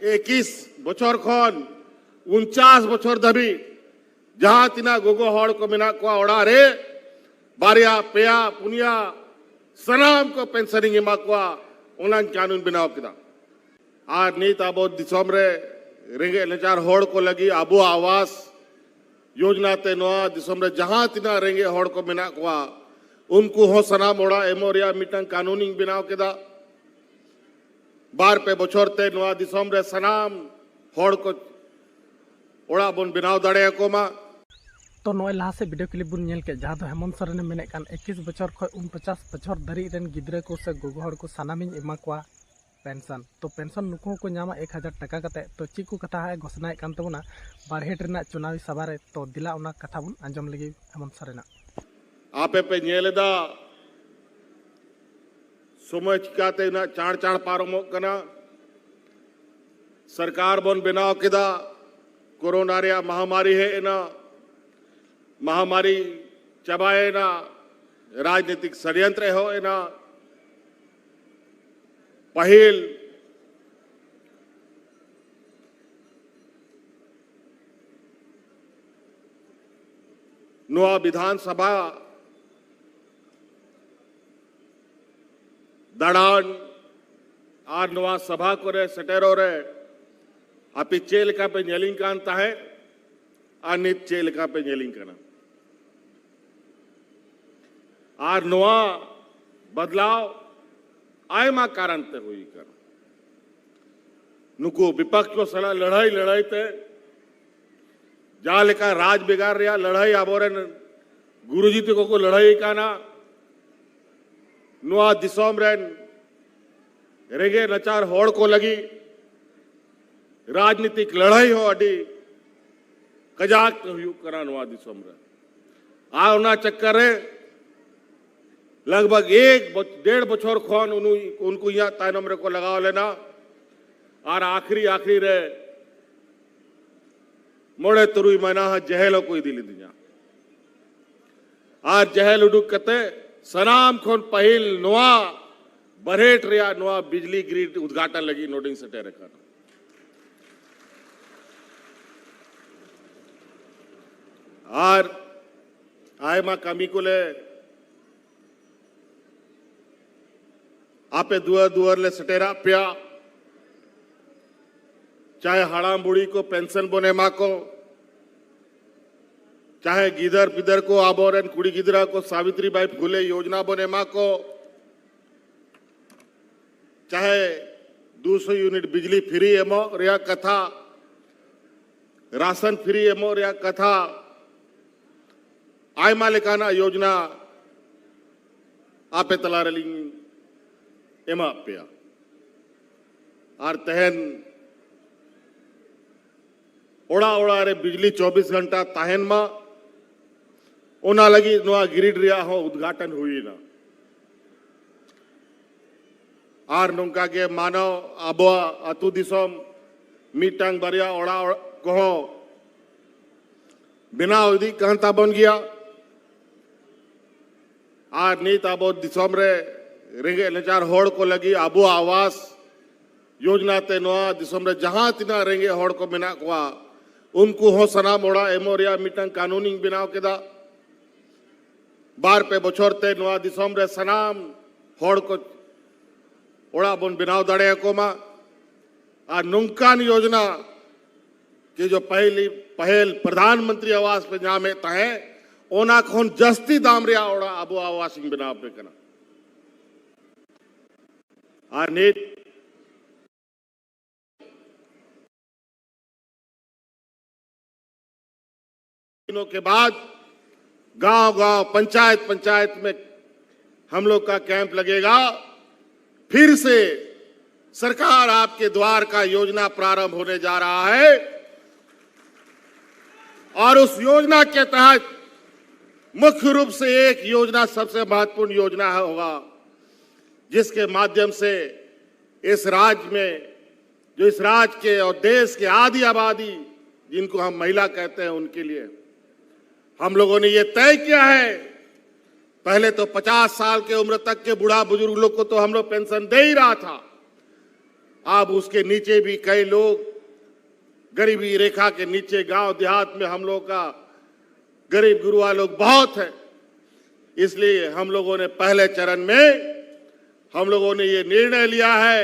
21 बछर खन 49 बछर धाबी जहां तिना गोगो हड़ को मेना को ओड़ा रे बारिया पेया पुनिया सनाम को पेंशनिंग एमा को ओनान कानून बनाव किदा आर नीत आबो दिसम रे रेंगे नचार हड़ को लगी आबो आवास योजना ते नोआ दिसम रे जहां तिना रेंगे हड़ को मेना को उनको हो सनाम ओड़ा एमोरिया मिटन कानूनी बनाव किदा बार पे बछर ते नोआ दिसम रे सनाम हड़ को ओड़ा बन बनाव दाड़े को मा तो नॉय लाहा से वीडियो क्लिप बुन नेल के जहां दो हेमंत सोरेन मेने कान 21 बछर खय 49 बछर धरी रेन गिद्रा को से गोगो हड़ को सानामिन एमा कोआ पेंशन तो पेंशन नुको को नामा 1000 टाका कते तो ची को कथा है घोषणा कान तबना बारहेट रेना चुनावी सभा रे तो दिला उना कथा बुन आंजम लगी हेमंत सोरेना आपे पे नेलेदा समय चिकाते ना चाण चाण पारमो कना सरकार बन बनाव किदा कोरोना रे महामारी है ना महामारी चबाए ना राजनीतिक षड्यंत्र हो ना पहिल नोआ विधानसभा दड़ान आर नोआ सभा को रे सटेरो रे आपी चेल का पे नेलिंग कांता है आ नित चेल का पे नेलिंग करना आर नोआ बदलाव आयमा कारण ते हुई कर नुको विपक्ष को सला लड़ाई लड़ाई ते जाल का राज बिगाड़ रिया लड़ाई आबोरे गुरुजी ते को लड़ाई का ना नोआ दिसोम रेन रेगे नचार होड़ को लगी राजनीतिक लड़ाई हो अडी कजाक हुई करा नोआ दिसोम रे आ उना चक्कर रे लगभग 1.5 बछर खन उनको यहाँ तायनम रे को लगाव लेना और आखिरी रे मोड़े तुरुई महीना जहल कोई दिली दिया आज जहल उडुक कते सनाम खन पहिल नोआ बरहेट रिया नोआ बिजली ग्रिड उद्घाटन लगी नोटिंग से टेरे कर और आय मा कमी को ले आपे दुआर दुआर ले सटेरा पिया चाहे हड़ाम बुढ़ी को पेंशन बोने मा को चाहे गिदर पिदर को आबोरन कुड़ी गिदरा को सावित्री बाई फुले योजना बोने मा को चाहे 200 यूनिट बिजली फ्री एमो रिया कथा राशन फ्री एमो रिया कथा आयमा लेकाना योजना आपे तला रली एमा पिया और तहन ओड़ा ओड़ा रे बिजली 24 घंटा तहन मा ओना लगी नोआ ग्रिड रिया हो उद्घाटन हुई ना और नौका के मानव आबो अतु दिसम मीटांग बारिया ओड़ा कहो बिना उदी कहता बन गया और नीत आबो दिसम रे रेंगे नचार हड़ को लगी आबो आवास योजना ते नोआ दिसम रे जहां तिना रेंगे हड़ को मेना को उनको हो सना मोड़ा एमोरिया मिटन कानूनी बनाव केदा बार पे बछर ते नोआ दिसम रे सनाम हड़ को ओड़ा बन बनाव दाड़े को मा आ नौकान योजना के जो पहल प्रधानमंत्री आवास पे जामे तहे ओना खोन जस्ती दाम रिया ओड़ा आबो आवासिंग बनाव पे कना आ नीट दिनों के बाद गांव-गांव पंचायत में हम लोग का कैंप लगेगा फिर से सरकार आपके द्वार का योजना प्रारंभ होने जा रहा है और उस योजना के तहत मुख्य रूप से एक योजना सबसे महत्वपूर्ण योजना होगा जिसके माध्यम से इस राज्य में जो इस राज्य के और देश के आधी आबादी जिनको हम महिला कहते हैं उनके लिए हम लोगों ने ये तय किया है। पहले तो 50 साल के उम्र तक के बूढ़ा बुजुर्ग लोग को तो हम लोग पेंशन दे ही रहा था, अब उसके नीचे भी कई लोग गरीबी रेखा के नीचे गांव देहात में हम लोग का गरीब गुरुआ लोग बहुत है। इसलिए हम लोगों ने पहले चरण में हम लोगों ने ये निर्णय लिया है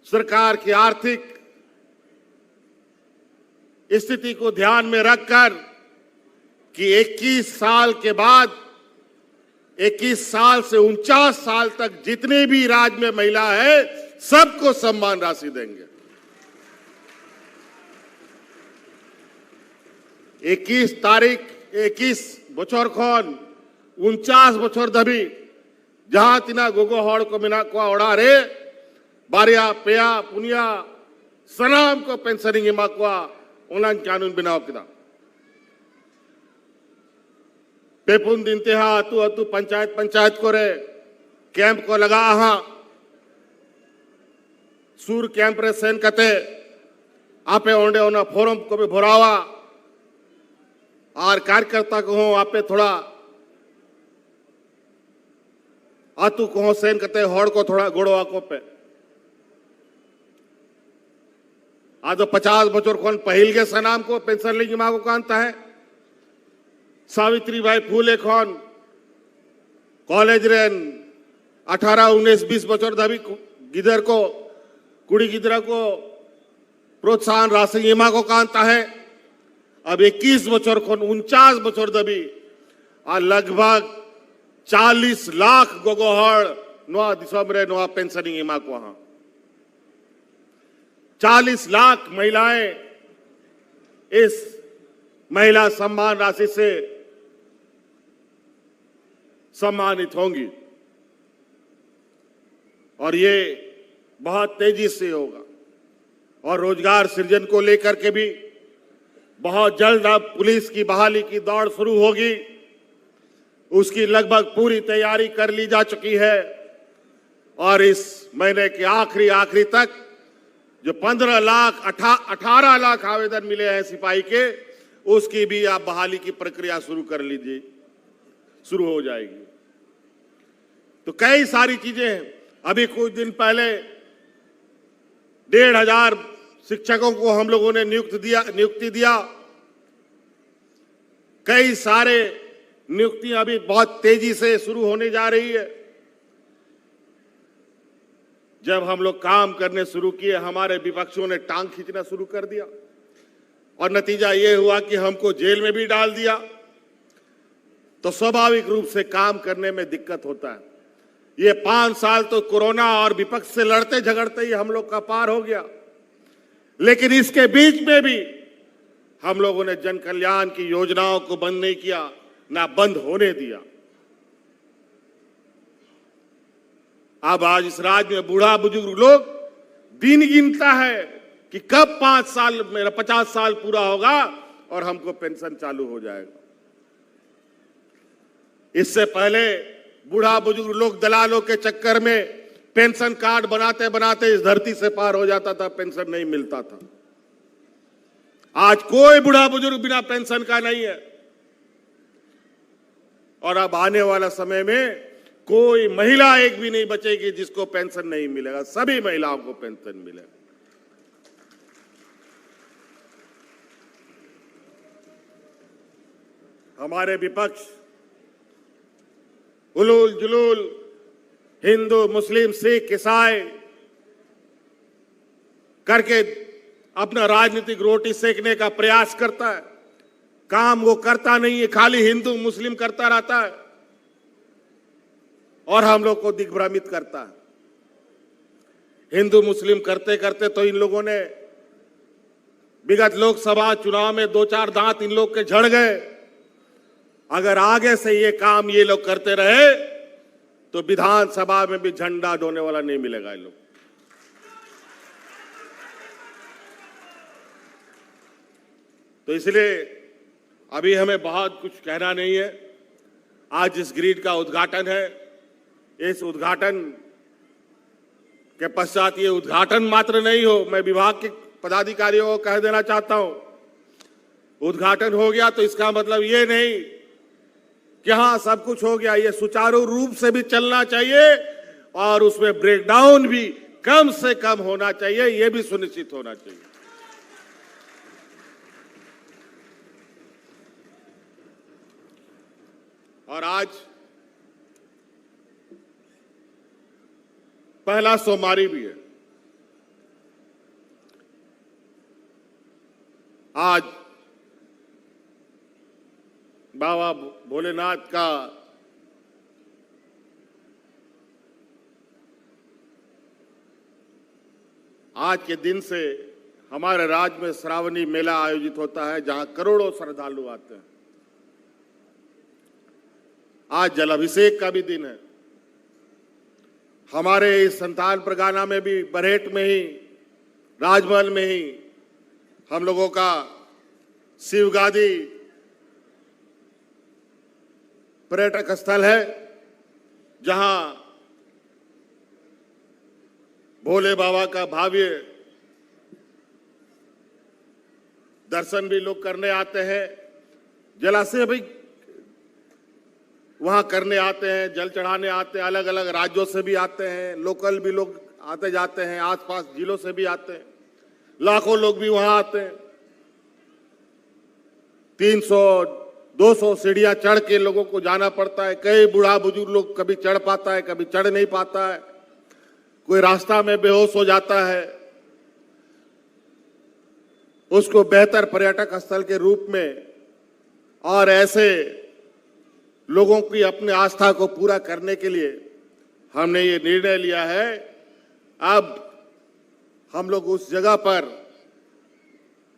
सरकार की आर्थिक स्थिति को ध्यान में रखकर कि 21 साल के बाद 21 साल से 49 साल तक जितने भी राज्य में महिला है सबको सम्मान राशि देंगे। 21 বছর খন 49 বছর ধবি जहां तिना गोगो हड़ को मिना को ओड़ा रे बारिया पेया पुनिया सनाम को पेंशनिंग इमा को ओना कानून बनाव किदा पेपुन दिन ते हा तू अतु पंचायत को रे कैंप को लगा हा सूर कैंप रे सेन कते आपे ओंडे ओना फोरम को भी भरावा और कार्यकर्ता को हो आपे थोड़ा आतु को सेन कते हड़ को थोड़ा गोड़वा को पे आज 50 बचर कौन पहिल के सनाम को पेंशन लेगी माँ को कांता है सावित्री बाई फूले कौन कॉलेज रेन 18 19 20 बचर धबी गिदर को कुड़ी गिदरा को प्रोत्साहन राशि माँ को कांता है। अब 21 बचर कौन 49 बचर दबी लगभग 40 लाख गोगोहड़ नवा दिसंबर नवा पेंशनिंग इमा को हाँ 40 लाख महिलाएं इस महिला सम्मान राशि से सम्मानित होंगी और ये बहुत तेजी से होगा। और रोजगार सृजन को लेकर के भी बहुत जल्द अब पुलिस की बहाली की दौड़ शुरू होगी। उसकी लगभग पूरी तैयारी कर ली जा चुकी है और इस महीने के आखिरी तक जो 15 लाख 18 लाख आवेदन मिले हैं सिपाही के उसकी भी आप बहाली की प्रक्रिया शुरू कर लीजिए, शुरू हो जाएगी। तो कई सारी चीजें हैं। अभी कुछ दिन पहले 1,500 शिक्षकों को हम लोगों ने नियुक्ति दिया। कई सारे नियुक्तियां अभी बहुत तेजी से शुरू होने जा रही है। जब हम लोग काम करने शुरू किए हमारे विपक्षियों ने टांग खींचना शुरू कर दिया और नतीजा ये हुआ कि हमको जेल में भी डाल दिया। तो स्वाभाविक रूप से काम करने में दिक्कत होता है। ये 5 साल तो कोरोना और विपक्ष से लड़ते झगड़ते ही हम लोग का पार हो गया, लेकिन इसके बीच में भी हम लोगों ने जन कल्याण की योजनाओं को बंद नहीं किया, ना बंद होने दिया। अब आज इस राज्य में बूढ़ा बुजुर्ग लोग दिन गिनता है कि कब 5 साल मेरा 50 साल पूरा होगा और हमको पेंशन चालू हो जाएगा। इससे पहले बूढ़ा बुजुर्ग लोग दलालों के चक्कर में पेंशन कार्ड बनाते बनाते इस धरती से पार हो जाता था, पेंशन नहीं मिलता था। आज कोई बूढ़ा बुजुर्ग बिना पेंशन का नहीं है और अब आने वाला समय में कोई महिला एक भी नहीं बचेगी जिसको पेंशन नहीं मिलेगा, सभी महिलाओं को पेंशन मिलेगा। हमारे विपक्ष उलूल जुलूल हिंदू मुस्लिम सिख ईसाई करके अपना राजनीतिक रोटी सेकने का प्रयास करता है। काम वो करता नहीं है, खाली हिंदू मुस्लिम करता रहता है और हम लोग को दिग्भ्रमित करता है। हिंदू मुस्लिम करते करते तो इन लोगों ने विगत लोकसभा चुनाव में 2-4 दांत इन लोग के झड़ गए। अगर आगे से ये काम ये लोग करते रहे तो विधानसभा में भी झंडा ढोने वाला नहीं मिलेगा इन लोग। तो इसलिए अभी हमें बहुत कुछ कहना नहीं है। आज इस ग्रिड का उद्घाटन है। इस उद्घाटन के पश्चात ये उद्घाटन मात्र नहीं हो, मैं विभाग के पदाधिकारियों को कह देना चाहता हूं, उद्घाटन हो गया तो इसका मतलब ये नहीं कि हाँ सब कुछ हो गया। ये सुचारू रूप से भी चलना चाहिए और उसमें ब्रेकडाउन भी कम से कम होना चाहिए, यह भी सुनिश्चित होना चाहिए। और आज पहला सोमवारी भी है। आज बाबा भोलेनाथ का आज के दिन से हमारे राज्य में श्रावणी मेला आयोजित होता है, जहां करोड़ों श्रद्धालु आते हैं। आज जलाभिषेक का भी दिन है। हमारे इस संताल परगना में भी बरहेट में ही, राजमहल में ही हम लोगों का शिवगादी पर्यटक स्थल है, जहां भोले बाबा का भव्य दर्शन भी लोग करने आते हैं। जलाशय भी वहां करने आते हैं, जल चढ़ाने आते हैं। अलग अलग राज्यों से भी आते हैं, लोकल भी लोग आते जाते हैं, आसपास जिलों से भी आते हैं। लाखों लोग भी वहां आते हैं। 300-200 सीढ़ियां चढ़ के लोगों को जाना पड़ता है। कई बूढ़ा बुजुर्ग लोग कभी चढ़ पाता है, कभी चढ़ नहीं पाता है, कोई रास्ता में बेहोश हो जाता है। उसको बेहतर पर्यटक स्थल के रूप में और ऐसे लोगों की अपनी आस्था को पूरा करने के लिए हमने ये निर्णय लिया है। अब हम लोग उस जगह पर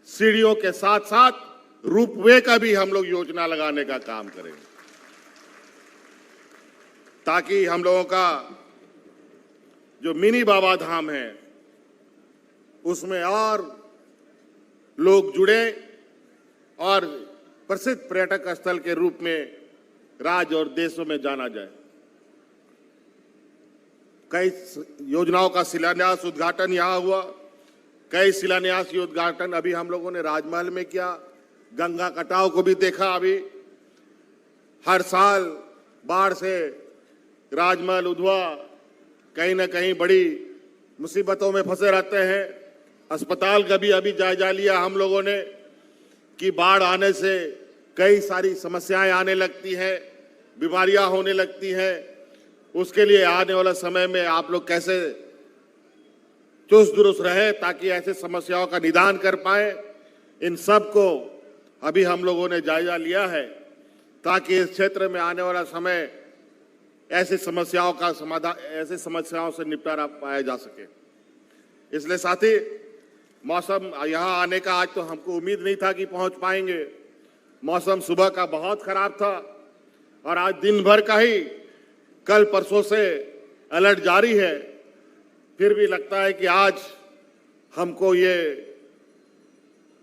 सीढ़ियों के साथ साथ रोपवे का भी हम लोग योजना लगाने का काम करेंगे, ताकि हम लोगों का जो मिनी बाबा धाम है उसमें और लोग जुड़े और प्रसिद्ध पर्यटक स्थल के रूप में राज्य और देशों में जाना जाए। कई योजनाओं का शिलान्यास उद्घाटन यहां हुआ। कई शिलान्यास उद्घाटन अभी हम लोगों ने राजमहल में किया। गंगा कटाव को भी देखा। अभी हर साल बाढ़ से राजमहल उधवा कहीं ना कहीं बड़ी मुसीबतों में फंसे रहते हैं। अस्पताल का भी अभी जायजा लिया हम लोगों ने कि बाढ़ आने से कई सारी समस्याएं आने लगती हैं, बीमारियां होने लगती हैं। उसके लिए आने वाला समय में आप लोग कैसे चुस्त दुरुस्त रहे ताकि ऐसे समस्याओं का निदान कर पाए, इन सब को अभी हम लोगों ने जायजा लिया है, ताकि इस क्षेत्र में आने वाला समय ऐसी समस्याओं का समाधान, ऐसे समस्याओं से निपटारा पाया जा सके। इसलिए साथी, मौसम यहाँ आने का आज तो हमको उम्मीद नहीं था कि पहुंच पाएंगे। मौसम सुबह का बहुत खराब था और आज दिन भर का ही कल परसों से अलर्ट जारी है। फिर भी लगता है कि आज हमको ये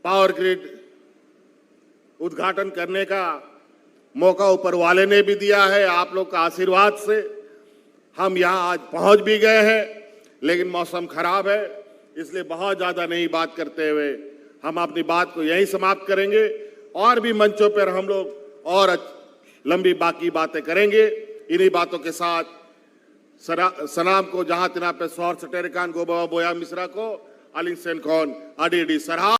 पावर ग्रिड उद्घाटन करने का मौका ऊपर वाले ने भी दिया है। आप लोग का आशीर्वाद से हम यहाँ आज पहुंच भी गए हैं, लेकिन मौसम खराब है, इसलिए बहुत ज्यादा नहीं बात करते हुए हम अपनी बात को यहीं समाप्त करेंगे। और भी मंचों पर हम लोग और लंबी बाकी बातें करेंगे। इन्हीं बातों के साथ सनाम को जहां तिना पे सौर सटेरिकान गोबा बोया मिश्रा को अलिंग सेन कौन अडी सराह।